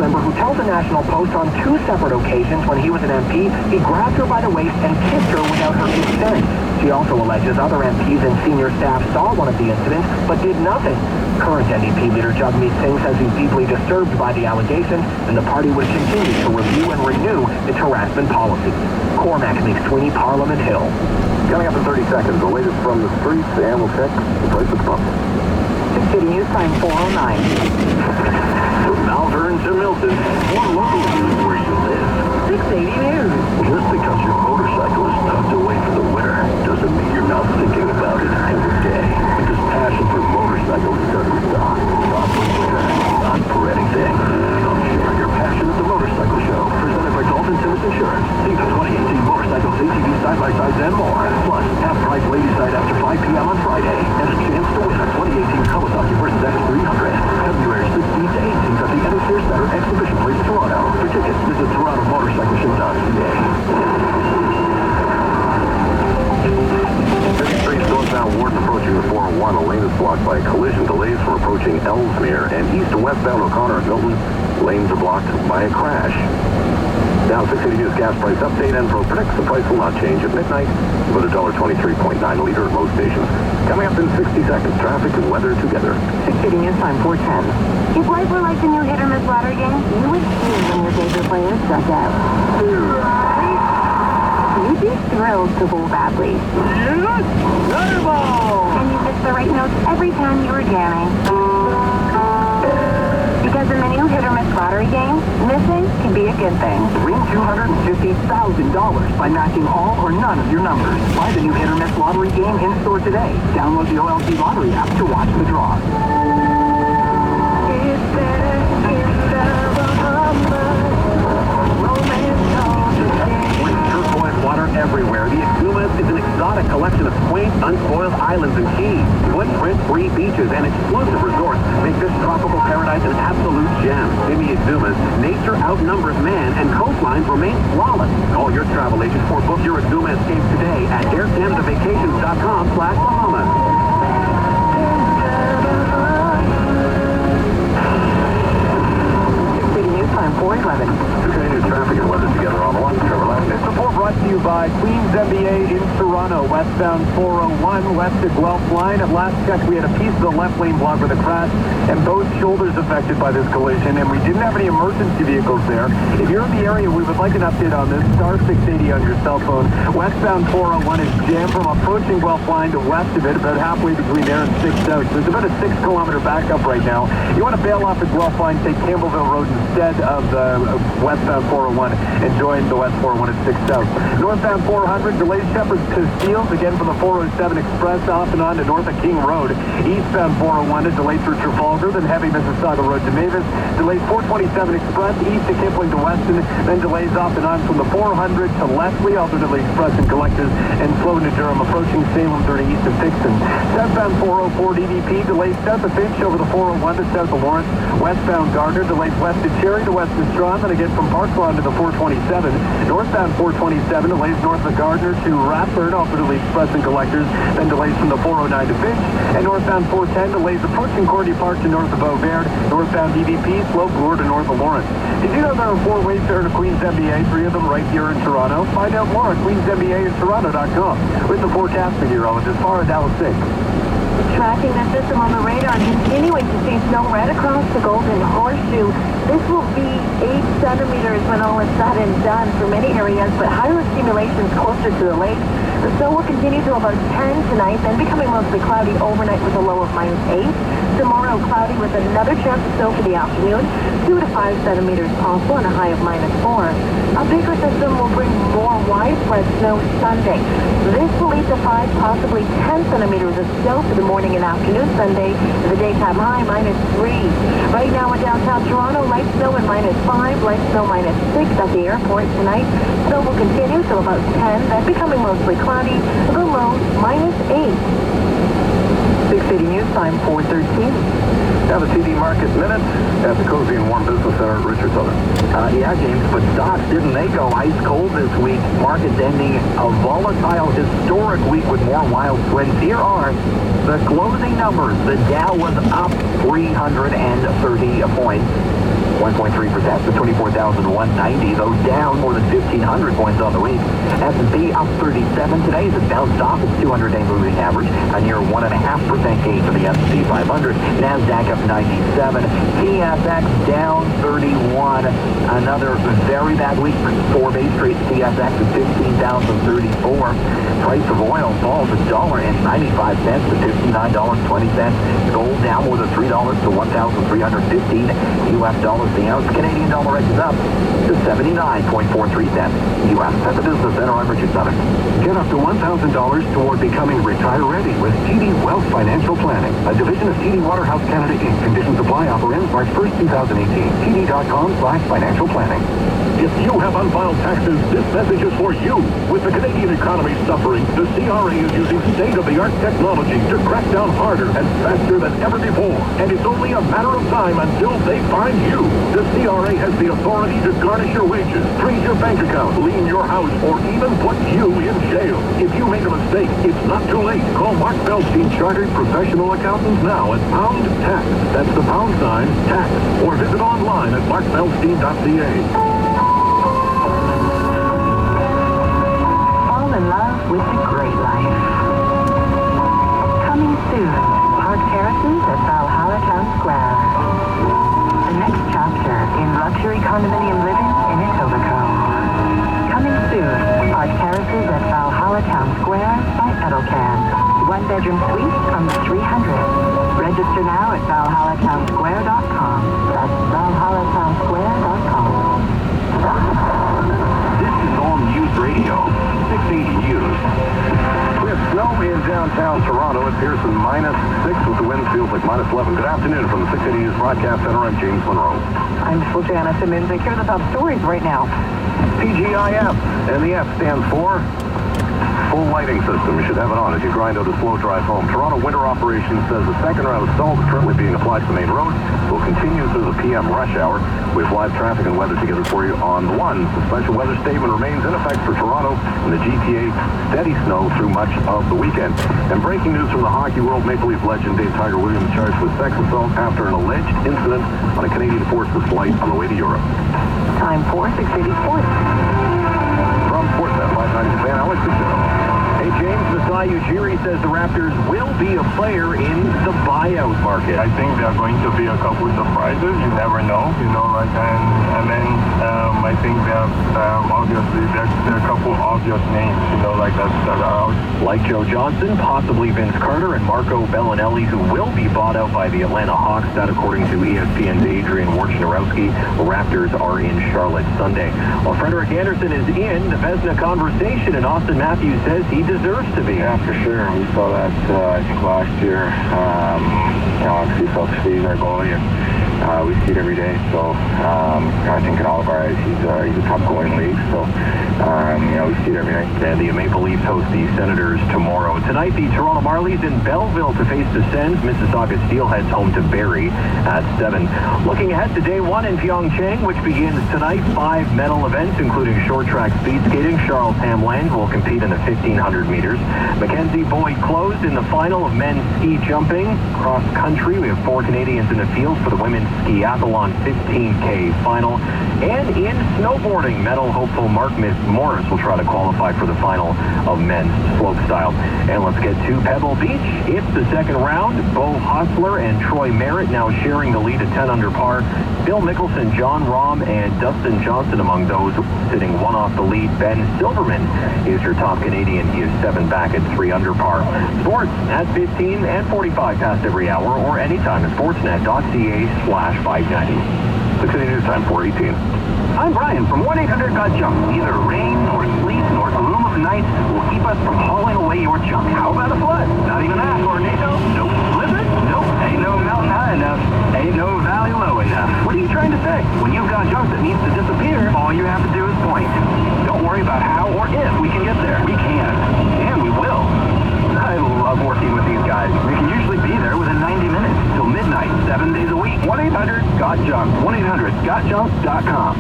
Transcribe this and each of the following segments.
member who tells the National Post on 2 separate occasions when he was an MP, he grabbed her by the waist and kissed her without her consent. She also alleges other MPs and senior staff saw one of the incidents, but did nothing. Current NDP leader Jagmeet Singh says he's deeply disturbed by the allegations, and the party would continue to review and renew its harassment policy. Cormac McSweeney, Parliament Hill. Coming up in 30 seconds, the latest from the streets, and we'll check the price of the pump. 680 News Time 409. From Malvern to Milton, more local news where you live. 680 News. Just because your motorcycle is tucked away for the winter doesn't mean you're not thinking about it every day. Because passion for motorcycles doesn't stop. Not for winter, not for anything. Come share your passion at the Motorcycle Show, presented by Dalton Simmons Insurance. See the 2018 motorcycles, ATVs, side-by-sides, and more. Plus, half-price ladies' night after 5 p.m. on Friday, and a chance to win a 2018 Kawasaki versus X300. February 16th to 18th at the Enersphere Center Exhibition Place, Toronto. For tickets, visit TorontoMotorcycleShow.ca. 53 northbound Wharton approaching the 401. A lane is blocked by collision delays from approaching Ellesmere, and east to westbound O'Connor at Milton, lanes are blocked by a crash. Now 680 News gas price update. Enpro predicts the price will not change at midnight, but $1.23.9 a liter at most stations. Coming up in 60 seconds, traffic and weather together. 680 News Time 410. If life were like the new hit or miss lottery game, you would see when your favorite players struck out. Right? You'd be thrilled to bowl badly. Yes! Thunderball! And you'd miss the right notes every time you were jamming. Because in the new hit or miss lottery game, missing can be a good thing. Win $250,000 by matching all or none of your numbers. Buy the new hit or miss lottery game in store today. Download the OLG lottery app to watch the draw. Water everywhere. The Exumas is an exotic collection of quaint, unspoiled islands and keys. Footprint-free beaches and exclusive resorts make this tropical paradise an absolute gem. In the Exumas, nature outnumbers man and coastlines remain flawless. Call your travel agent or book your Exuma escape today at aircanadavacations.com/Bahamas. News Time 411. News traffic and weather together on one. Trevor Lane. This report brought to you by Queens MBA in Toronto, westbound 401, west of Guelph line. At last check, we had a piece of the left lane blocked with a crash and both shoulders affected by this collision, and we didn't have any emergency vehicles there. If you're in the area, we would like an update on this. Star 680 on your cell phone. Westbound 401 is jammed from approaching Guelph line to west of it, about halfway between there and 6 South. There's about a 6-kilometer backup right now. You want to bail off the Guelph line, take Campbellville Road instead of the westbound 401 and join the west 401 at 6 South. Northbound 400 delays Shepherd's to Steeles, again from the 407 Express off and on to north of King Road. Eastbound 401 is delayed through Trafalgar, then heavy Mississauga Road to Mavis. Delays 427 Express east to Kipling to Weston, then delays off and on from the 400 to Leslie, alternately Express and Collectors, and slow to Durham, approaching Salem 30 east of Dixon. Southbound 404 DVP delays south of Finch over the 401 to south of Lawrence. Westbound Gardner delays west of Cherry to west of Strawn, then again from Parklawn to the 427. Northbound 427 delays north of Gardner to Rathburn, alternately Express and Collectors, then delays from the 409 to Finch. And northbound 410 delays approaching Cordy Park to north of Beauvert. Northbound DVP slow Bloor to north of Lawrence. Did you know there are 4 ways there to Queens MBA, 3 of them right here in Toronto? Find out more at QueensMBAinToronto.com. With the forecast meteorologist, Farah Dallas-Singh. Tracking the system on the radar and continuing to see snow right across the Golden Horseshoe. This will be 8 centimeters when all is said and done for many areas, but higher accumulations closer to the lake. The snow will continue to about 10 tonight, then becoming mostly cloudy overnight with a low of -8. Tomorrow, cloudy with another chance of snow for the afternoon, 2 to 5 centimeters possible and a high of -4. A bigger system will bring more widespread snow Sunday. This will lead to 5, possibly 10 centimeters of snow for the morning and afternoon Sunday. The daytime high, -3. Right now in downtown Toronto, light snow and -5, light snow -6 at the airport tonight. Snow will continue till about 10, then becoming mostly cloudy, the low -8. 680 News Time 413. Now the TD Market Minute at the Cozy and Warm Business Center at Richard Southern. Yeah, James, but stocks, didn't they go ice cold this week? Markets ending a volatile, historic week with more wild swings. Here are the closing numbers. The Dow was up 330 points. 1.3% to 24,190. Those down more than 1,500 points on the week. S&P up 37 today as it bounced off its 200-day moving average, a near 1.5% gain for the S&P 500. NASDAQ up 97. TSX down 31. Another very bad week for Bay Street. TSX at 15,034. Price of oil falls $1.95 to $59.20. Gold down more than $3 to $1,315 U.S. dollars the ounce. Canadian dollar edges up to 79.43 cents U.S. At the Business Center, I'm Richard Sutter. Get up to $1,000 toward becoming retire-ready with TD Wealth Financial Planning, a division of TD Waterhouse Canada Inc. Conditions apply. Offer ends March 1st, 2018. TD.com/financial planning. If you have unfiled taxes, this message is for you. With the Canadian economy suffering, the CRA is using state-of-the-art technology to crack down harder and faster than ever before. And it's only a matter of time until they find you. The CRA has the authority to garnish your wages, freeze your bank account, lien your house, or even put you in jail. If you make a mistake, it's not too late. Call Mark Feldstein, Chartered Professional Accountants now at pound tax. That's the pound sign, tax. Or visit online at markfeldstein.ca. In love with the great life. Coming soon, Park Terraces at Valhalla Town Square. The next chapter in luxury condominium living in Etobicoke. Coming soon, Park Terraces at Valhalla Town Square by Edelcan. One-bedroom suite from 300. Register now at valhallatownsquare.com. That's valhallatownsquare.com. This is All News Radio. 680 News. We have snow in downtown Toronto at Pearson, -6 with the wind feels like -11. Good afternoon from the 680 News Broadcast Center. I'm James Monroe. I'm Jana Simmons. Here are the top stories right now. TGIF, and the F stands for full lighting system. You should have it on as you grind out a slow drive home. Toronto Winter Operations says the second round of salt is currently being applied to the main road. Will continue through the PM rush hour. We have live traffic and weather together for you on the one. The special weather statement remains in effect for Toronto and the GTA. Steady snow through much of the weekend. And breaking news from the hockey world, Maple Leaf legend Dave Tiger Williams charged with sex assault after an alleged incident on a Canadian Forces flight on the way to Europe. Time for 680 Sports. From Sportsnet 590 fan, Alex Fitzgerald. Hey, James, Masai Ujiri says the Raptors will be a player in the buyout market. I think there are going to be a couple of surprises. You never know, and then I think obviously there are a couple obvious names, that are out. Like Joe Johnson, possibly Vince Carter, and Marco Bellinelli, who will be bought out by the Atlanta Hawks. That, according to ESPN's Adrian Wojnarowski. The Raptors are in Charlotte Sunday. While Frederick Anderson is in the Vezina conversation, and Austin Matthews says he deserves to be. Yeah, for sure. We saw that, I think, last year. Obviously, Phelps is our goalie, and we see it every day. So, I think in all of our eyes, he's a top goalie in the league. So, we see it every night. And the Maple Leafs host the Senators tomorrow. Tonight, the Toronto Marlies in Belleville to face the Sens. Mississauga Steelheads home to Barrie at 7. Looking ahead to day 1 in Pyeongchang, which begins tonight. 5 medal events, including short track speed skating. Charles Hamland will compete in the 1,500 meters. Mackenzie Boyd closed in the final of men's ski jumping. Cross country, we have 4 Canadians in the field for the women's skiathlon 15K final. And in snowboarding, medal hopeful Mark Morris will try to qualify for the final of men's slopestyle. And let's get to Pebble Beach. It's the second round. Bo Hostler and Troy Merritt now sharing the lead at 10 under par. Bill Mickelson, John Rahm, and Dustin Johnson among those sitting 1 off the lead. Ben Silverman is your top Canadian. He is 7 back at 3 under par. Sports at 15 and 45 past every hour or anytime at sportsnet.ca/590. 680 News Time, 4:18. I'm Brian from 1-800-GOT-JUNK. Neither rain nor sleet nor gloom of night will keep us from hauling away your junk. How about a flood? Not even that. Tornado? Nope. Blizzard? Nope. Ain't no mountain high enough. Ain't no valley low enough. What are you trying to say? When you've got junk that needs to disappear, all you have to do is point. Don't worry about how or if we can get there. We can. And we will. I love working with these guys. We can usually be there within 90 minutes till midnight, 7 days a week. 1-800-GOT-JUNK. 1-800-GOTJUNK.com.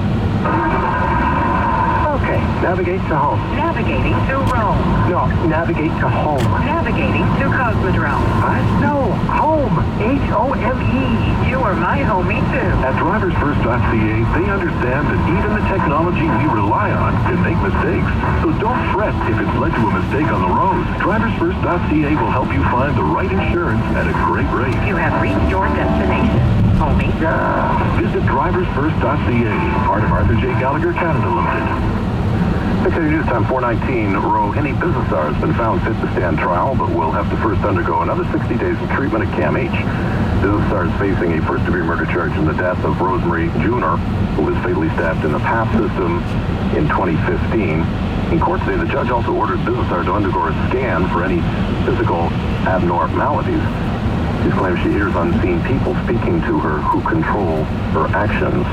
Okay, Okay, navigate to home. Navigating to Rome. No, navigate to home. Navigating to Cosmodrome. What? No, home. H-O-M-E. You are my homie, too. At driversfirst.ca, they understand that even the technology we rely on can make mistakes. So don't fret if it's led to a mistake on the road. driversfirst.ca will help you find the right insurance at a great rate. You have reached your destination, homie. Visit driversfirst.ca, part of Arthur J. Gallagher Canada Limited. 6 News Time 419, Rohini Bizasar has been found fit to stand trial, but will have to first undergo another 60 days of treatment at CAMH. Bizasar is facing a first-degree murder charge in the death of Rosemary Junior, who was fatally stabbed in the PAP system in 2015. In court today, the judge also ordered Bizasar to undergo a scan for any physical abnormalities. She claims she hears unseen people speaking to her who control her actions.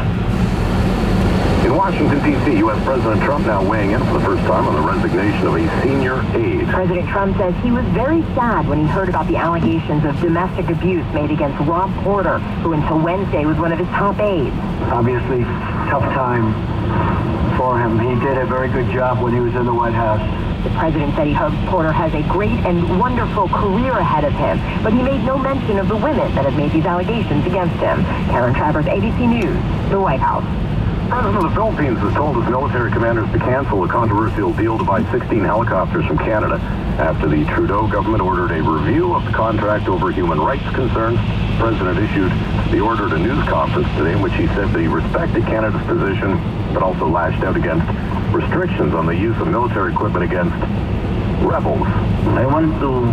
In Washington, D.C., U.S. President Trump now weighing in for the first time on the resignation of a senior aide. President Trump says he was very sad when he heard about the allegations of domestic abuse made against Rob Porter, who until Wednesday was one of his top aides. Obviously, tough time for him. He did a very good job when he was in the White House. The president said he hopes Porter has a great and wonderful career ahead of him, but he made no mention of the women that have made these allegations against him. Karen Travers, ABC News, the White House. The President of the Philippines has told his military commanders to cancel a controversial deal to buy 16 helicopters from Canada after the Trudeau government ordered a review of the contract over human rights concerns. The President issued the order at a news conference today in which he said that he respected Canada's position, but also lashed out against restrictions on the use of military equipment against rebels. I want to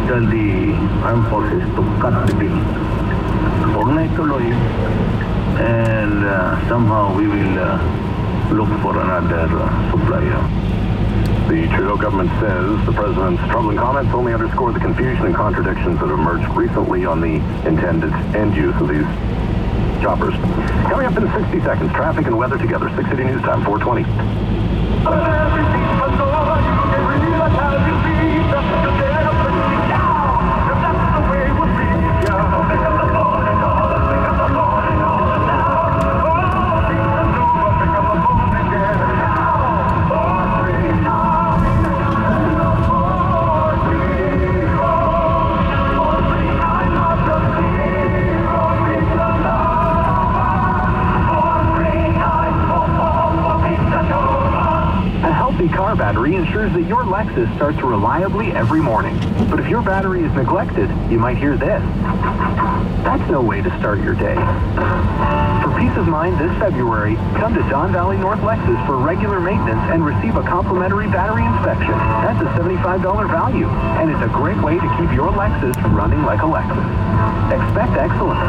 tell the armed forces to cut the deal. Huwag na ituloy. And somehow we will look for another supplier. The Trudeau government says the president's troubling comments only underscore the confusion and contradictions that have emerged recently on the intended end use of these choppers. Coming up in 60 seconds, traffic and weather together. 6 City News Time, 420. Car battery ensures that your Lexus starts reliably every morning. But if your battery is neglected, you might hear this. That's no way to start your day. For peace of mind this February, come to Don Valley North Lexus for regular maintenance and receive a complimentary battery inspection. That's a $75 value, and it's a great way to keep your Lexus running like a Lexus. Expect excellence.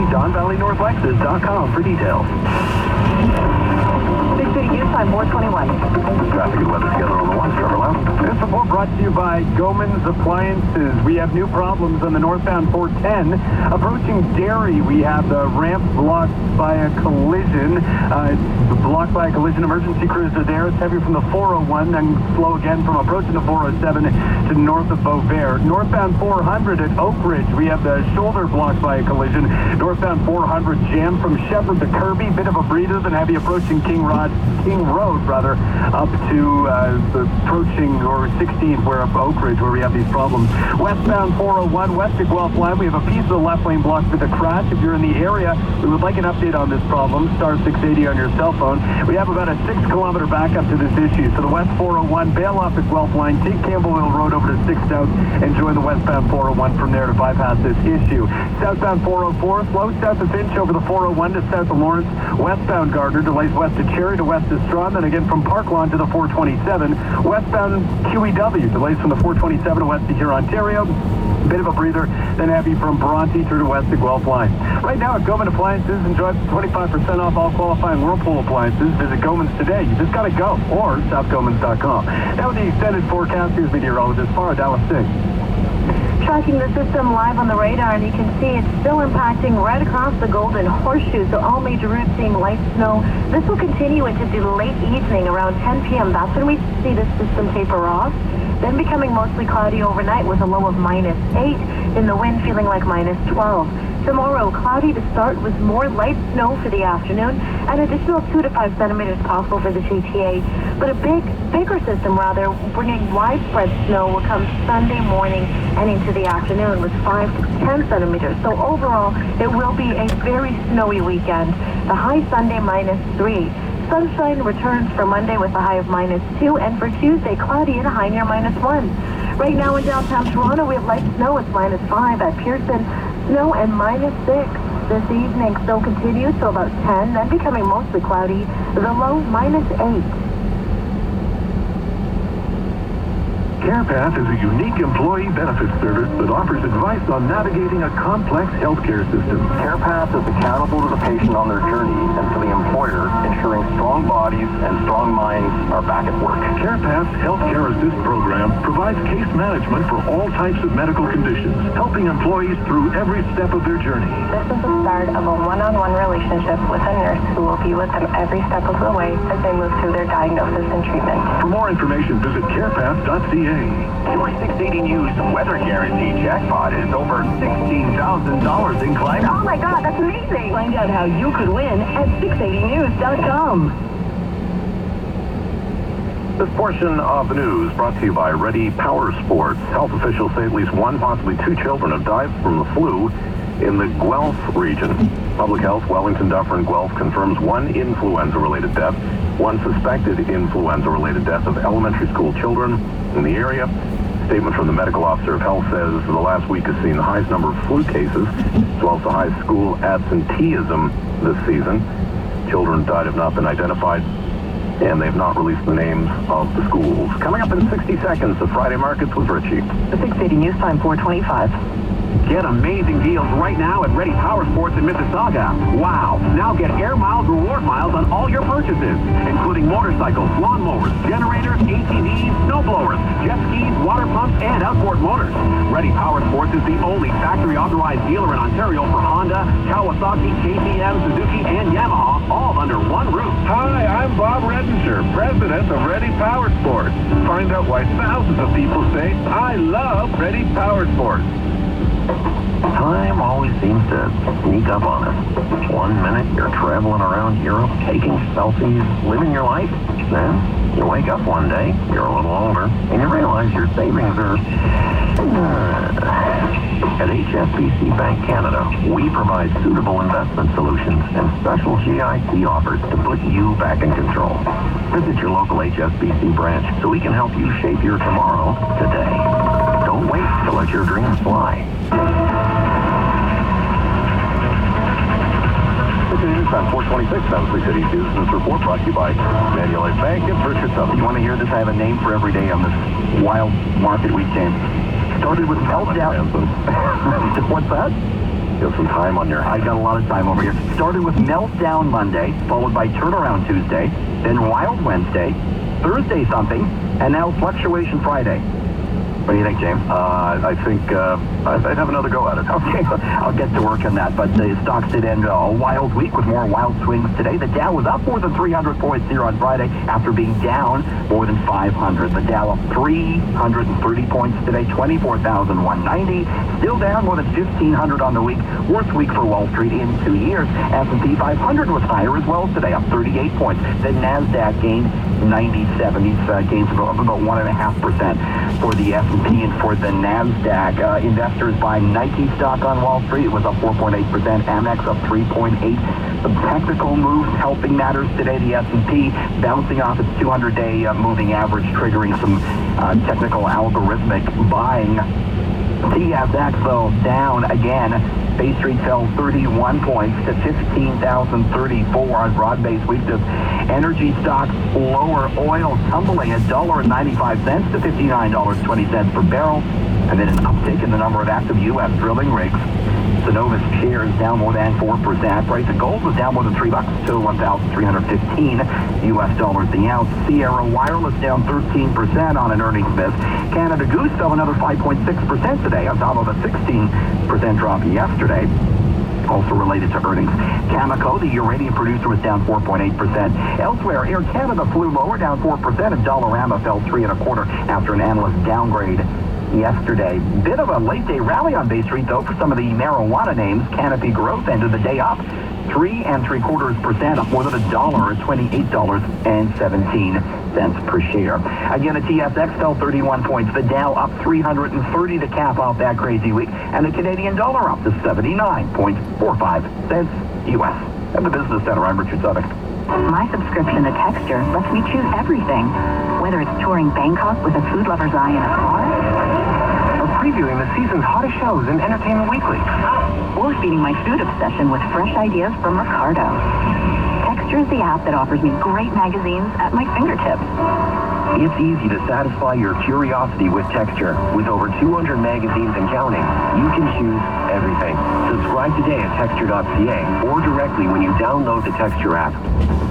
DonValleyNorthLexus.com for details. 6 City News Time 421. Traffic and weather together on the one, Trevor Lau. This report brought to you by Goman's Appliances. We have new problems on the northbound 410. Approaching Derry, we have the ramp blocked by a collision. It's blocked by a collision. Emergency crews are there. It's heavy from the 401, then slow again from approaching the 407 to north of Beauvais. Northbound 400 at Oak Ridge, we have the shoulder blocked by a collision. Northbound 400 jammed from Shepherd to Kirby. Bit of a breather, then heavy approaching King Road, up to approaching or 16th, where up Oak Ridge, where we have these problems. Westbound 401, west of Guelph line, we have a piece of the left lane blocked with a crash. If you're in the area, we would like an update on this problem. Star 680 on your cell phone. We have about a 6-kilometer backup to this issue. So the west 401, bail off at Guelph line, take Campbellville Road over to 6 South, and join the westbound 401 from there to bypass this issue. Southbound 404, slow south of Finch over the 401 to south of Lawrence. Westbound Gardner, delays west of Cherry to west of Strawn, then again from Park Lawn to the 427. Westbound QEW, delays from the 427 to west of here, Ontario. Bit of a breather, then heavy from Bronte through to west of Guelph line. Right now at Goman Appliances, enjoy 25% off all qualifying Whirlpool appliances. Visit Goman's today. You just gotta go, or southgomans.com. Now with the extended forecast, here's meteorologist Farah Dallas Singh. Tracking the system live on the radar, and you can see it's still impacting right across the Golden Horseshoe, so all major routes seeing light snow. This will continue into the late evening, around 10 p.m. That's when we see this system taper off. Then becoming mostly cloudy overnight with a low of -8, and the wind feeling like -12. Tomorrow, cloudy to start with more light snow for the afternoon, and additional 2 to 5 centimeters possible for the GTA. But a bigger system bringing widespread snow will come Sunday morning and into the afternoon with 5 to 10 centimeters. So overall, it will be a very snowy weekend. The high Sunday -3. Sunshine returns for Monday with a high of -2, and for Tuesday, cloudy and a high near -1. Right now in downtown Toronto, we have light snow. It's -5 at Pearson. Snow and -6 this evening. Snow continues till about 10, then becoming mostly cloudy. The low -8. CarePath is a unique employee benefits service that offers advice on navigating a complex healthcare system. CarePath is accountable to the patient on their journey and to the employer, ensuring strong bodies and strong minds are back at work. CarePath's Healthcare Assist program provides case management for all types of medical conditions, helping employees through every step of their journey. This is the start of a one-on-one relationship with a nurse who will be with them every step of the way as they move through their diagnosis and treatment. For more information, visit carepath.ca. Your 680 News Weather Guarantee jackpot is over $16,000 in climbing. Oh my God, that's amazing! Find out how you could win at 680news.com. This portion of the news brought to you by Ready Power Sports. Health officials say at least one, possibly two children have died from the flu in the Guelph region. Public Health, Wellington, Dufferin, Guelph confirms one influenza-related death, one suspected influenza-related death of elementary school children in the area. Statement from the medical officer of health says the last week has seen the highest number of flu cases, as well as the highest school absenteeism this season. Children died have not been identified, and they've not released the names of the schools. Coming up in 60 seconds, the Friday Markets with Richie. The 680 News Time, 425. Get amazing deals right now at Ready Power Sports in Mississauga. Wow! Now get Air Miles reward miles on all your purchases, including motorcycles, lawnmowers, generators, ATVs, snowblowers, jet skis, water pumps, and outboard motors. Ready Power Sports is the only factory-authorized dealer in Ontario for Honda, Kawasaki, KTM, Suzuki, and Yamaha, all under one roof. Hi, I'm Bob Redinger, president of Ready Power Sports. Find out why thousands of people say, I love Ready Power Sports. Time always seems to sneak up on us. 1 minute you're traveling around Europe, taking selfies, living your life. Then you wake up one day, you're a little older, and you realize your savings are... At HSBC Bank Canada, we provide suitable investment solutions and special GIC offers to put you back in control. Visit your local HSBC branch so we can help you shape your tomorrow today. Don't wait to let your dreams fly. News on 426 on the City News. This report brought to you by Manulife Bank and Richard Sutherland. You want to hear this? I have a name for every day on this wild market weekend. Started with meltdown. What's that? You have some time on your hands. I got a lot of time over here. Started with meltdown Monday, followed by turnaround Tuesday, then wild Wednesday, Thursday something, and now fluctuation Friday. What do you think, James? I think I'd have another go at it. Okay, I'll get to work on that. But the stocks did end a wild week with more wild swings today. The Dow was up more than 300 points here on Friday after being down more than 500. The Dow up 330 points today, 24,190. Still down more than 1,500 on the week. Worst week for Wall Street in 2 years. S&P 500 was higher as well today, up 38 points. The NASDAQ gained 97. These gains of about 1.5% for the S&P and for the NASDAQ. Investors buying Nike stock on Wall Street. It was up 4.8%. Amex up 3.8%. Some technical moves helping matters today. The S&P bouncing off its 200-day moving average, triggering some technical algorithmic buying. TSX, though, down again. Bay Street fell 31 points to 15,034 on broad-based weakness. Energy stocks lower. Oil tumbling $1.95 to $59.20 per barrel. And then an uptick in the number of active U.S. drilling rigs. Cenovus shares down more than 4%. Price of gold was down more than $3 to $1,315 U.S. dollars the ounce. Sierra Wireless down 13% on an earnings miss. Canada Goose fell another 5.6% today on top of a 16% drop yesterday. Also related to earnings. Cameco, the uranium producer, was down 4.8%. Elsewhere, Air Canada flew lower, down 4%, and Dollarama fell 3.25% after an analyst downgrade yesterday. Bit of a late-day rally on Bay Street, though, for some of the marijuana names. Canopy Growth ended the day up 3 3/4%, up more than $1 at $28.17 per share. Again, the TSX fell 31 points. The Dow up 330 to cap off that crazy week, and the Canadian dollar up to 79.45 cents U.S. At the Business Center, I'm Richard Sutton. My subscription to Texture lets me choose everything, whether it's touring Bangkok with a food lover's eye in a car, Or previewing the season's hottest shows in Entertainment Weekly. or feeding my food obsession with fresh ideas from Ricardo. Texture is the app that offers me great magazines at my fingertips. It's easy to satisfy your curiosity with Texture. With over 200 magazines and counting, you can choose everything. Subscribe today at Texture.ca or directly when you download the Texture app.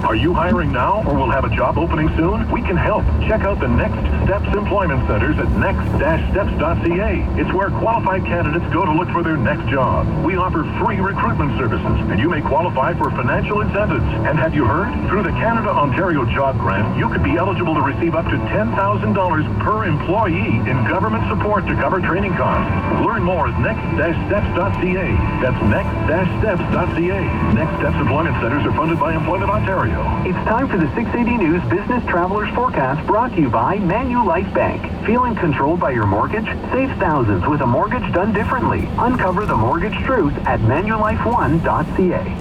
Are you hiring now or will have a job opening soon? We can help. Check out the Next Steps Employment Centers at next-steps.ca. It's where qualified candidates go to look for their next job. We offer free recruitment services, and you may qualify for financial incentives. And have you heard? Through the Canada-Ontario Job Grant, you could be eligible to receive up to $10,000 per employee in government support to cover training costs. Learn more at next-steps.ca. That's next-steps.ca. Next Steps Employment Centers are funded by Employment Ontario. It's time for the 680 News Business Travelers Forecast, brought to you by Manulife Bank. Feeling controlled by your mortgage? Save thousands with a mortgage done differently. Uncover the mortgage truth at manulifeone.ca.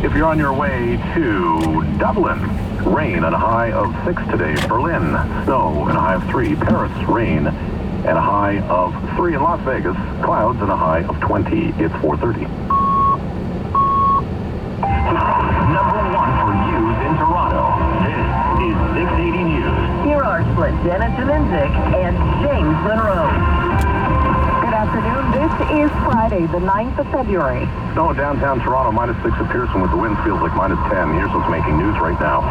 If you're on your way to Dublin, rain and a high of 6 today. Berlin, snow and a high of 3. Paris, rain and a high of 3. In Las Vegas, clouds and a high of 20. It's 4:30. Number 1 for news in Toronto. This is 680 News. Here are Split Dennis Linzik and James Monroe. Good afternoon. This is Friday, the 9th of February. Snow in downtown Toronto, -6 at Pearson with the winds feels like -10. Here's what's making news right now.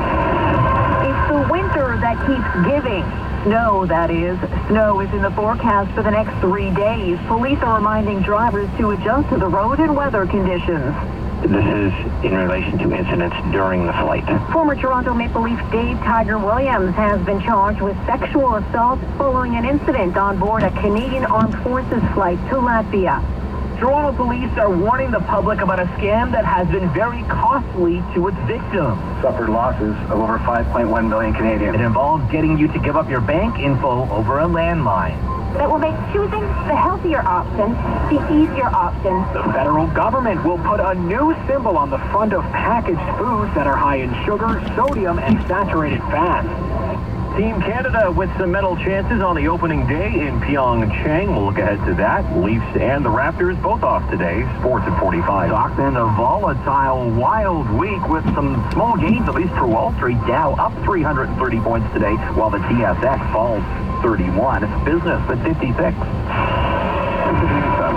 It's the winter that keeps giving. Snow, that is. Snow is in the forecast for the next 3 days. Police are reminding drivers to adjust to the road and weather conditions. This is in relation to incidents during the flight. Former Toronto Maple Leaf Dave Tiger Williams has been charged with sexual assault following an incident on board a Canadian Armed Forces flight to Latvia. Toronto police are warning the public about a scam that has been very costly to its victims. Suffered losses of over 5.1 million Canadian. It involves getting you to give up your bank info over a landline. That will make choosing the healthier option the easier option. The federal government will put a new symbol on the front of packaged foods that are high in sugar, sodium, and saturated fat. Team Canada with some medal chances on the opening day in Pyeongchang. We'll look ahead to that. Leafs and the Raptors both off today. Sports at 45. Stocks in a volatile, wild week with some small gains, at least for Wall Street. Dow up 330 points today, while the TSX falls 31. Business at 56.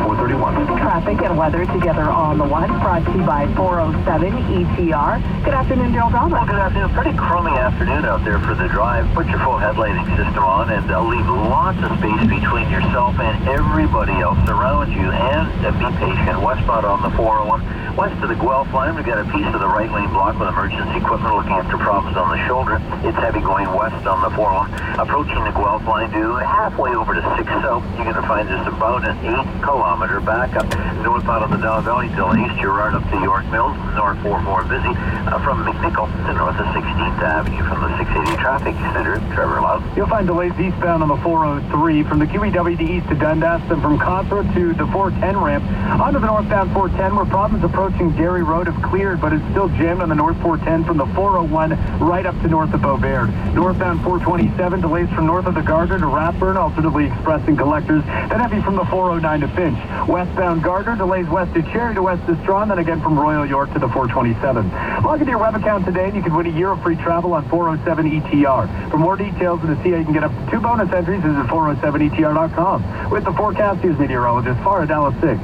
431. Traffic and weather together on the one, brought to you by 407 ETR. Good afternoon, Daryl Dahmer. Well, good afternoon. Pretty crummy afternoon out there for the drive. Put your full headlighting system on and leave lots of space between yourself and everybody else around you. And be patient. Westbound on the 401. West of the Guelph line, we've got a piece of the right lane blocked with emergency equipment looking after problems on the shoulder. It's heavy going west on the 401. Approaching the Guelph line due halfway over to 6 South. You're going to find there's about an 8-kilometer backup. Northbound on the Dow Valley till east, you're right up to York Mills. North 44 busy. From McNichol to north of 16th Avenue from the 680 Traffic Center. Trevor Loud. You'll find delays eastbound on the 403 from the QEW to east to Dundas and from Cosford to the 410 ramp. Onto the northbound 410 where problems approaching Dairy Road have cleared, but it's still jammed on the north 410 from the 401 right up to north of Beauvert. Northbound 427 delays from north of the Gardner to Rathburn, alternatively express and collectors. Then heavy from the 409 to Finch. Westbound Gardner delays west to Cherry to west to Strawn, then again from Royal York to the 427. Log into your web account today and you can win a year of free travel on 407 ETR. For more details and to see how you can get up to 2 bonus entries, visit 407ETR.com. With the forecast, here's meteorologist Farah Dallas-Sig.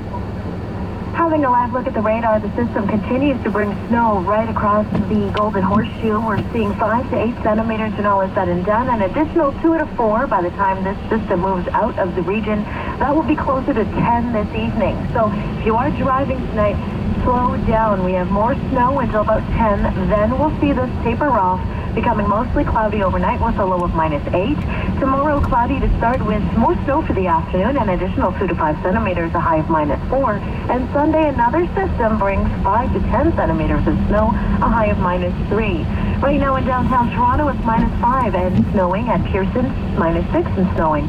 Having a live look at the radar, the system continues to bring snow right across the Golden Horseshoe. We're seeing 5 to 8 centimeters when all is said and done. An additional 2 to 4 by the time this system moves out of the region. That will be closer to 10 this evening. So if you are driving tonight, slow down. We have more snow until about 10. Then we'll see this taper off, becoming mostly cloudy overnight with a low of -8. Tomorrow, cloudy to start with more snow for the afternoon, an additional 2 to 5 centimeters, a high of -4. And Sunday, another system brings 5 to 10 centimeters of snow, a high of -3. Right now in downtown Toronto, it's -5 and snowing. At Pearson, -6 and snowing.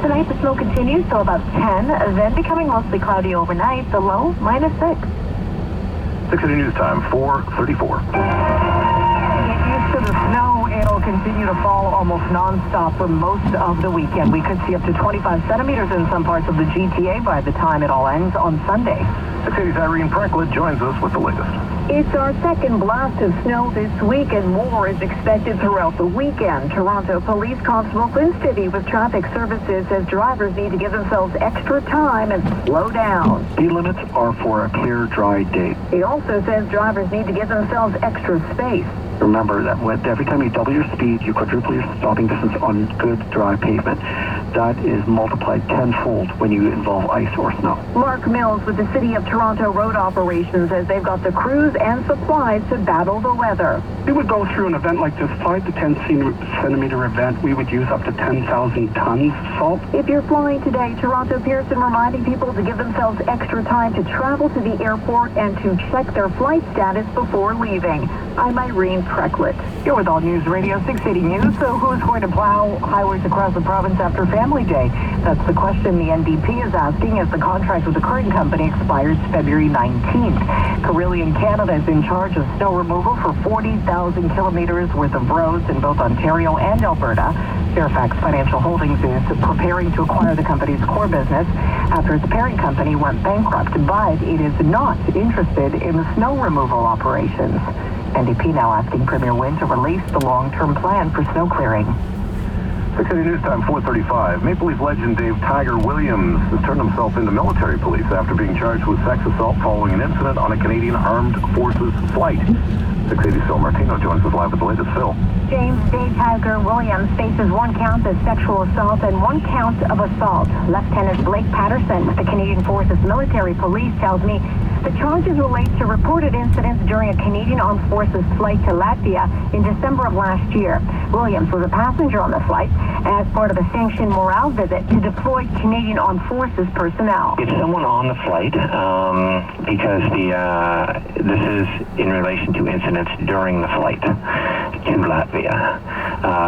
Tonight, the snow continues till about 10, then becoming mostly cloudy overnight, the low -6. 6 City News Time, 4:34. To the snow, it'll continue to fall almost nonstop for most of the weekend. We could see up to 25 centimeters in some parts of the GTA by the time it all ends on Sunday. 6 City's Irene Franklin joins us with the latest. It's our second blast of snow this week, and more is expected throughout the weekend. Toronto Police Constable Quinn Stibbe with Traffic Services says drivers need to give themselves extra time and slow down. Speed limits are for a clear, dry day. He also says drivers need to give themselves extra space. Remember that every time you double your speed, you quadruple your stopping distance on good, dry pavement. That is multiplied tenfold when you involve ice or snow. Mark Mills with the City of Toronto Road Operations says they've got the crews and supplies to battle the weather. We would go through an event like this 5 to 10 centimeter event. We would use up to 10,000 tons of salt. If you're flying today, Toronto Pearson reminding people to give themselves extra time to travel to the airport and to check their flight status before leaving. I'm Irene Precklett. You're with All News Radio 680 News. So who's going to plow highways across the province after Family Day? That's the question the NDP is asking as the contract with the current company expires February 19th. Carillion Canada is in charge of snow removal for 40,000 kilometers worth of roads in both Ontario and Alberta. Fairfax Financial Holdings is preparing to acquire the company's core business after its parent company went bankrupt, but it is not interested in the snow removal operations. NDP now asking Premier Wynne to release the long-term plan for snow clearing. 6 City News Time, 4:35. Maple Leaf legend Dave Tiger Williams has turned himself into military police after being charged with sex assault following an incident on a Canadian Armed Forces flight. 680's Phil Martino joins us live with the latest. Phil. James Dave Tiger Williams faces 1 count of sexual assault and 1 count of assault. Lieutenant Blake Patterson with the Canadian Forces Military Police tells me the charges relate to reported incidents during a Canadian Armed Forces flight to Latvia in December of last year. Williams was a passenger on the flight as part of a sanctioned morale visit to deploy Canadian Armed Forces personnel. It's someone on the flight because this is in relation to incidents during the flight to Latvia.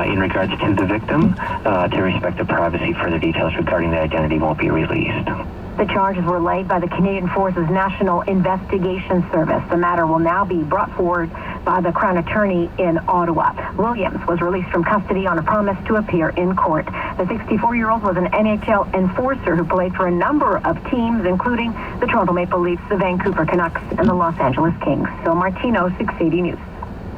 In regards to the victim, to respect the privacy, further details regarding the identity won't be released. The charges were laid by the Canadian Forces National Investigation Service. The matter will now be brought forward by the Crown Attorney in Ottawa. Williams was released from custody on a promise to appear in court. The 64-year-old was an NHL enforcer who played for a number of teams, including the Toronto Maple Leafs, the Vancouver Canucks, and the Los Angeles Kings. So Martino, 680 News.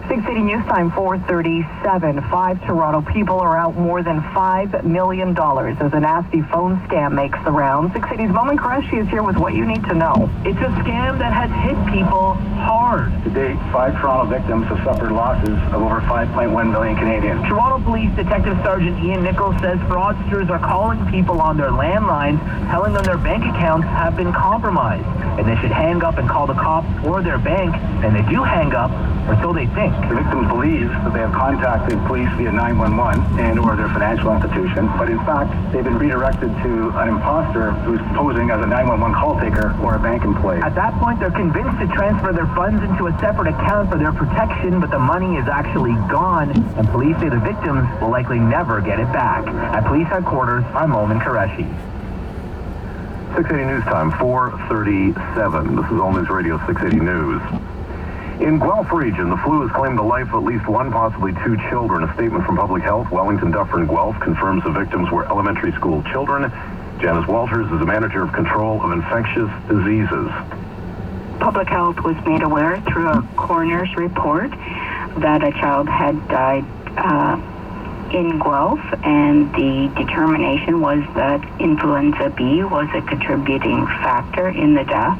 680 News Time, 4:37. 5 Toronto people are out more than $5 million as a nasty phone scam makes the rounds. 680's Bowman Qureshi is here with what you need to know. It's a scam that has hit people hard. To date, 5 Toronto victims have suffered losses of over 5.1 million Canadian. Toronto Police Detective Sergeant Ian Nichols says fraudsters are calling people on their landlines, telling them their bank accounts have been compromised, and they should hang up and call the cops or their bank, and they do hang up, or so they think. The victims believe that they have contacted police via 911 and or their financial institution, but in fact, they've been redirected to an imposter who's posing as a 911 call taker or a bank employee. At that point, they're convinced to transfer their funds into a separate account for their protection, but the money is actually gone, and police say the victims will likely never get it back. At police headquarters, I'm Bowman Qureshi. 680 News Time, 4:37. This is All News Radio 680 News. In Guelph region, the flu has claimed the life of at least 1, possibly 2 children. A statement from Public Health, Wellington, Dufferin, Guelph, confirms the victims were elementary school children. Janice Walters is the manager of control of infectious diseases. Public Health was made aware through a coroner's report that a child had died in Guelph, and the determination was that influenza B was a contributing factor in the death.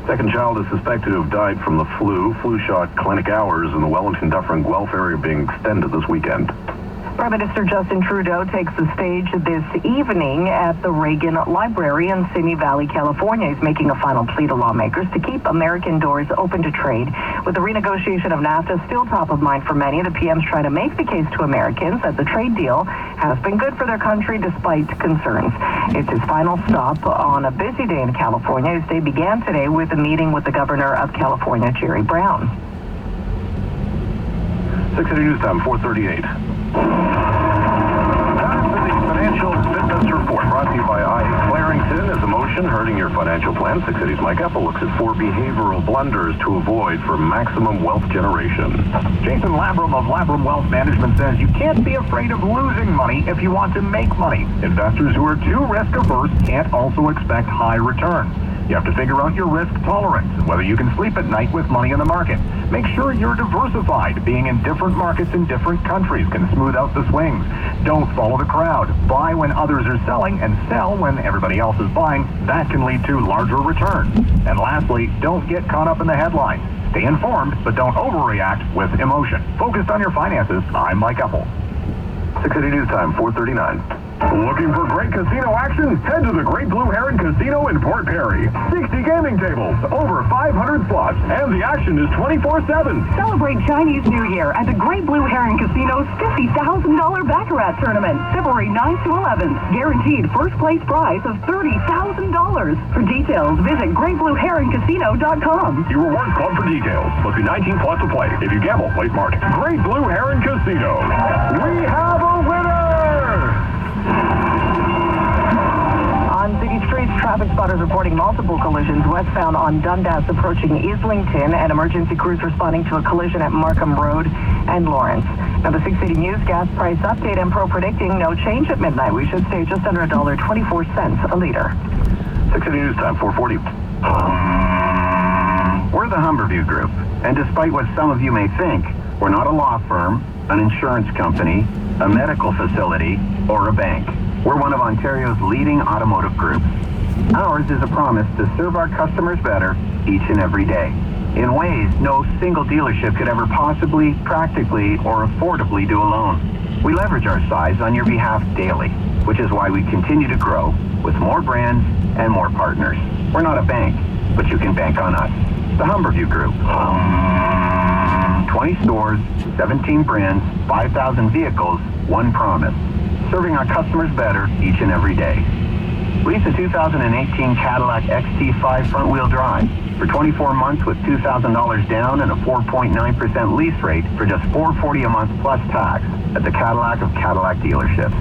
Second child is suspected to have died from the flu. Flu shot clinic hours in the Wellington, Dufferin, Guelph area being extended this weekend. Prime Minister Justin Trudeau takes the stage this evening at the Reagan Library in Simi Valley, California. He's making a final plea to lawmakers to keep American doors open to trade. With the renegotiation of NAFTA still top of mind for many, the PM's trying to make the case to Americans that the trade deal has been good for their country despite concerns. It's his final stop on a busy day in California. His day began today with a meeting with the governor of California, Jerry Brown. 6 City News Time, 4:38. Time for the Financial Fitness Report, brought to you by I. Clarington. Is emotion hurting your financial plan? 6 Cities Mike Apple looks at 4 behavioral blunders to avoid for maximum wealth generation. Jason Labram of Labram Wealth Management says you can't be afraid of losing money if you want to make money. Investors who are too risk-averse can't also expect high returns. You have to figure out your risk tolerance and whether you can sleep at night with money in the market. Make sure you're diversified. Being in different markets in different countries can smooth out the swings. Don't follow the crowd. Buy when others are selling and sell when everybody else is buying. That can lead to larger returns. And lastly, don't get caught up in the headlines. Stay informed, but don't overreact with emotion. Focused on your finances, I'm Mike Apple. 6 City News Time, 4:39. Looking for great casino action? Head to the Great Blue Heron Casino in Port Perry. 60 gaming tables, over 500 slots, and the action is 24/7. Celebrate Chinese New Year at the Great Blue Heron Casino's $50,000 Baccarat Tournament, February 9th to 11th. Guaranteed first place prize of $30,000. For details, visit GreatBlueHeronCasino.com. See Rewards Club for details. Must be 19 plus to play. If you gamble, play smart. Great Blue Heron Casino. We have a winner! On city streets, traffic spotters reporting multiple collisions westbound on Dundas approaching Islington, and emergency crews responding to a collision at Markham Road and Lawrence. Now, the 6 City News gas price update and Pro predicting no change at midnight. We should stay just under $1.24 a liter. 6 City News Time, 4:40. We're the Humberview Group, and despite what some of you may think, we're not a law firm, an insurance company, a medical facility, or a bank. We're one of Ontario's leading automotive groups. Ours is a promise to serve our customers better each and every day, in ways no single dealership could ever possibly, practically, or affordably do alone. We leverage our size on your behalf daily, which is why we continue to grow with more brands and more partners. We're not a bank, but you can bank on us. The Humberview Group. 20 stores, 17 brands, 5,000 vehicles, one promise. Serving our customers better each and every day. Lease a 2018 Cadillac XT5 front-wheel drive for 24 months with $2,000 down and a 4.9% lease rate for just $440 a month plus tax at the Cadillac of Cadillac dealerships.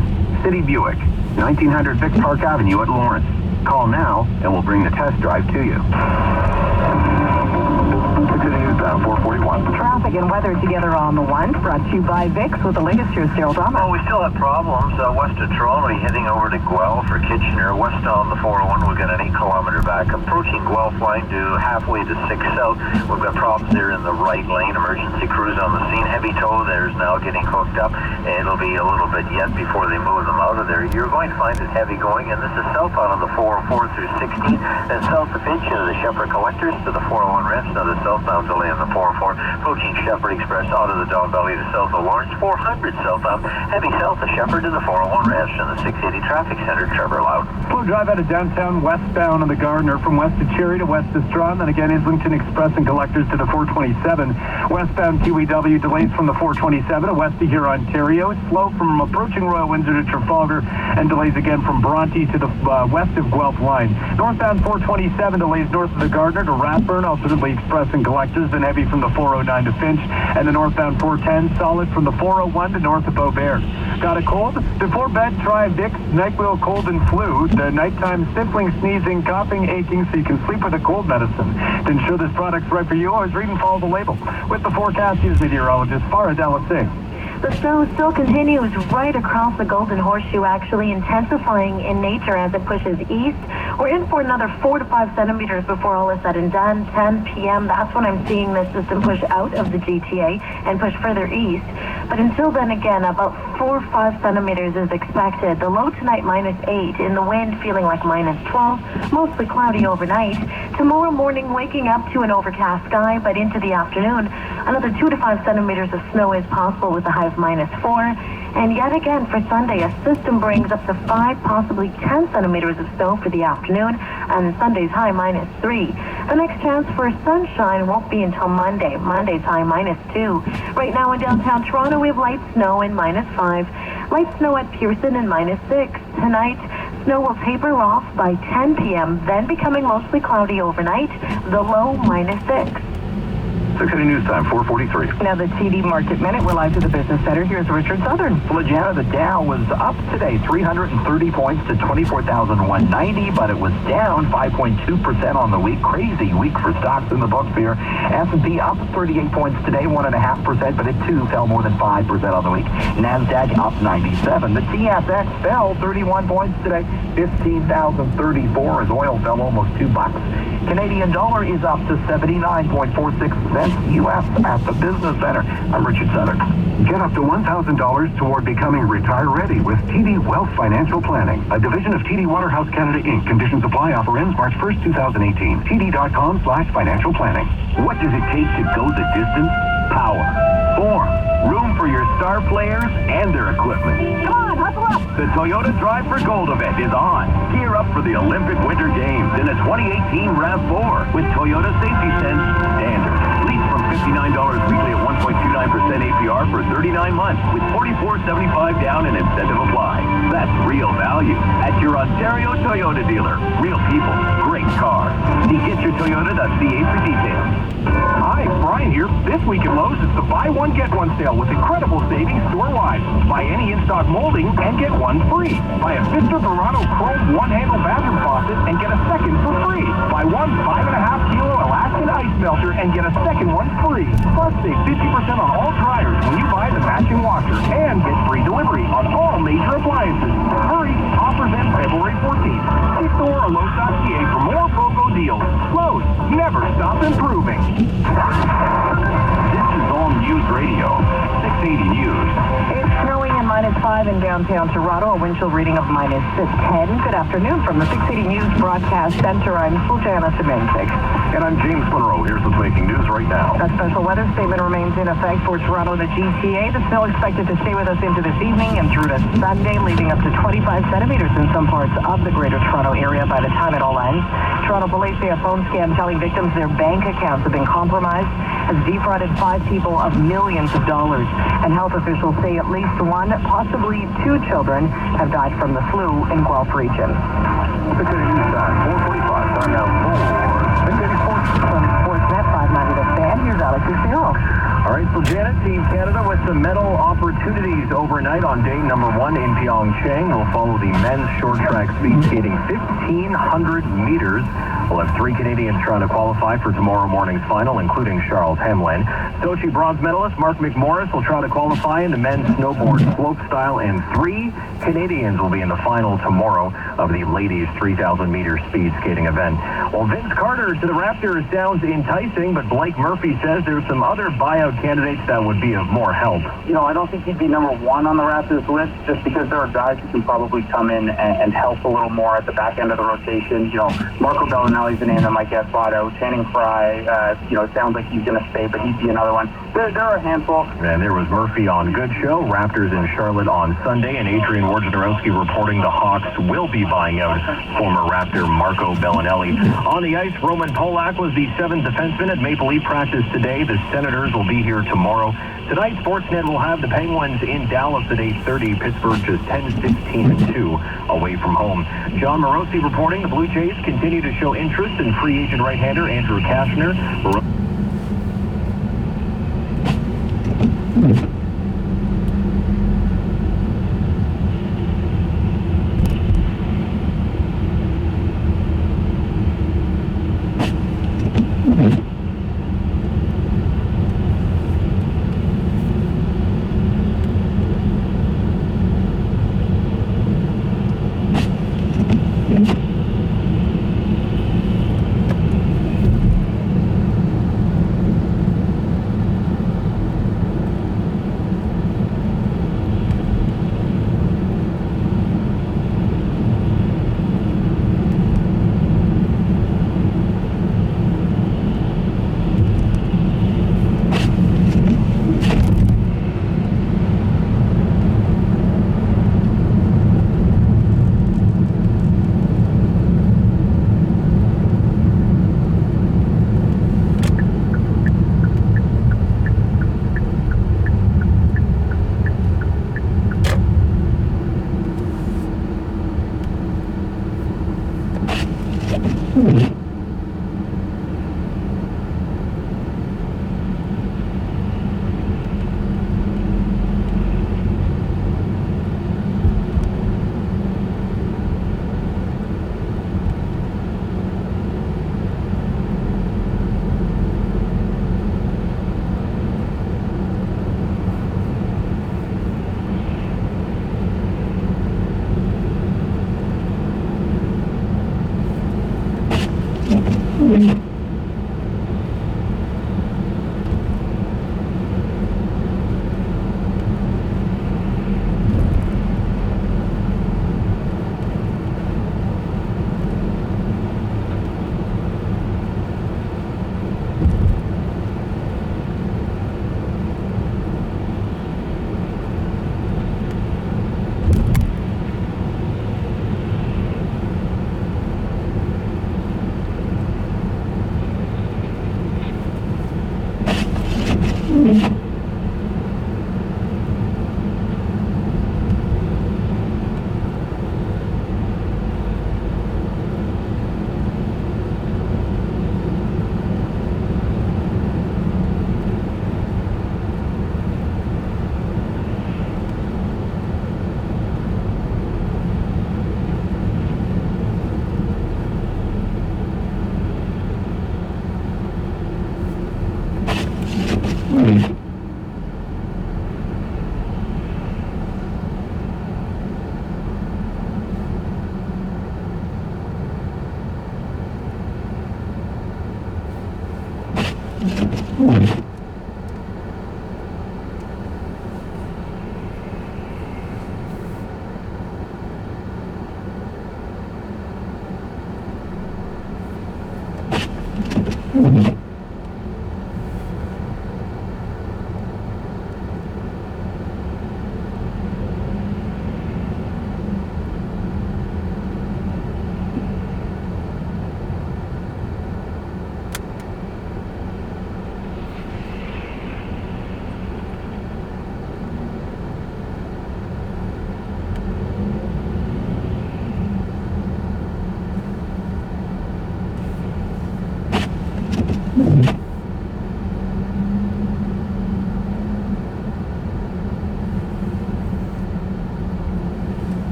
City Buick, 1900 Vic Park Avenue at Lawrence. Call now and we'll bring the test drive to you. 4:41. Traffic and weather together on the one, brought to you by VIX with the latest here, Daryl Dahmer. Well, we still have problems. West of Toronto, heading over to Guelph or Kitchener. West on the 401, we've got an 8-kilometer back. Approaching Guelph line to halfway to 6 South. We've got problems there in the right lane. Emergency crews on the scene. Heavy tow there's now getting hooked up. It'll be a little bit yet before they move them out of there. You're going to find it heavy going, and this is southbound on the 404 through 16, and south of Finch to the Shepherd Collectors to the 401 Ranch. Now the southbound delay on the 404, approaching Shepherd Express out of the Don Valley to south of Lawrence, 400 southbound, heavy south of Shepherd to the 401 Ranch and the 680 Traffic Center, Trevor Loud. Slow drive out of downtown westbound on the Gardner from west of Cherry to west of Strawn, then again Islington Express and Collectors to the 427. Westbound QEW delays from the 427 to west of here, Ontario. Slow from approaching Royal Windsor to Trafalgar, and delays again from Bronte to the west of Guelph line. Northbound 427 delays north of the Gardner to Rathburn, alternately Express and Collectors, then heavy from the 409 to Finch, and the northbound 410 solid from the 401 to north of Beaubert. Got a cold? Before bed, try Vicks NyQuil Cold and Flu. The nighttime sniffling, sneezing, coughing, aching, so you can sleep with a cold medicine. To ensure this product's right for you, always read and follow the label. With the forecast, here's meteorologist Farah Dallasing. The snow still continues right across the Golden Horseshoe, actually intensifying in nature as it pushes east. We're in for another 4 to 5 centimeters before all is said and done. 10 p.m., that's when I'm seeing this system push out of the GTA and push further east. But until then, again, about 4 or 5 centimeters is expected. The low tonight -8, in the wind feeling like -12, mostly cloudy overnight. Tomorrow morning waking up to an overcast sky, but into the afternoon, another 2 to 5 centimeters of snow is possible with a high of -4. And yet again, for Sunday, a system brings up to 5, possibly 10 centimeters of snow for the afternoon, and Sunday's high -3. The next chance for sunshine won't be until Monday. Monday's high -2. Right now in downtown Toronto, we have light snow and -5. Light snow at Pearson and -6. Tonight, snow will taper off by 10 p.m., then becoming mostly cloudy overnight. The low -6. 680 News Time, 4:43. Now the TD Market Minute. We're live to the Business Center. Here's Richard Southern. Flagana, the Dow was up today 330 points to 24,190, but it was down 5.2% on the week. Crazy week for stocks in the books here. S&P up 38 points today, 1.5%, but it too fell more than 5% on the week. NASDAQ up 97. The TSX fell 31 points today, 15,034 as oil fell almost $2. Canadian dollar is up to 79.46 cents U.S. at the Business Center. I'm Richard Sutter. Get up to $1,000 toward becoming retire-ready with TD Wealth Financial Planning, a division of TD Waterhouse Canada, Inc. Conditions apply. Offer ends March 1st, 2018. TD.com/financial planning. What does it take to go the distance? Power, form, room for your star players and their equipment. Come on, hustle up! The Toyota Drive for Gold event is on. Gear up for the Olympic Winter Games in a 2018 RAV4 with Toyota Safety Sense Standard. Lease from $59 weekly at 1.29% APR for 39 months with $44.75 down and incentive apply. That's real value at your Ontario Toyota dealer. Real people, great cars. See getyourtoyota.ca for details. Hi, Brian here. This week at Lowe's, it's the buy one, get one sale with incredible savings store-wide. Buy any in-stock molding and get one free. Buy a Pfister Verano Chrome one-handle bathroom faucet and get a second for free. Buy one 5.5 kilo Alaskan ice melter and get a second one free. Plus, save 50% on all dryers when you buy the matching washer and get free delivery on all major appliances. Hurry, offers end February 14th. See store or Lowe's.ca for more BOGO deals. Lowe's, never stop improving. This is All News Radio, 680 News. It's snowing and -5 in downtown Toronto, a wind chill reading of -10. Good afternoon from the 680 News Broadcast Center. I'm Sultana Semincic. And I'm James Monroe. Here's what's making news right now. A special weather statement remains in effect for Toronto and the GTA. The snow expected to stay with us into this evening and through to Sunday, leaving up to 25 centimeters in some parts of the Greater Toronto area by the time it all ends. Toronto police say a phone scam telling victims their bank accounts have been compromised has defrauded 5 people of millions of dollars. And health officials say at least 1, possibly 2 children have died from the flu in Guelph region. 680 News Time, 4:45. Time now for 680 Sports. From Sportsnet 590 The Fan, here's Alex Lucero. All right, so Janet, Team Canada with some medal opportunities overnight on day number 1 in Pyeongchang. We'll follow the men's short track speed skating 1,500 meters. We'll have 3 Canadians trying to qualify for tomorrow morning's final, including Charles Hemlin. Sochi bronze medalist Mark McMorris will try to qualify in the men's snowboard slopestyle, and 3 Canadians will be in the final tomorrow of the ladies' 3,000-meter speed skating event. Well, Vince Carter to the Raptors sounds enticing, but Blake Murphy says there's some other buyout candidates that would be of more help. You know, I don't think he'd be number 1 on the Raptors list just because there are guys who can probably come in and help a little more at the back end of the rotation. You know, Marco Bellinelli's a name that might get bought out. Channing Frye, it sounds like he's going to stay, but he'd be another one. There are a handful. And there was Murphy on Good Show. Raptors in Charlotte on Sunday, and Adrian Wojnarowski reporting the Hawks will be buying out former Raptor Marco Bellinelli. On the ice, Roman Polak was the 7th defenseman at Maple Leaf practice today. The Senators will be here tomorrow. Tonight, Sportsnet will have the Penguins in Dallas at 8:30. Pittsburgh just 10-16-2 away from home. John Morosi reporting the Blue Jays continue to show interest in free agent right-hander Andrew Kashner.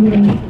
Community.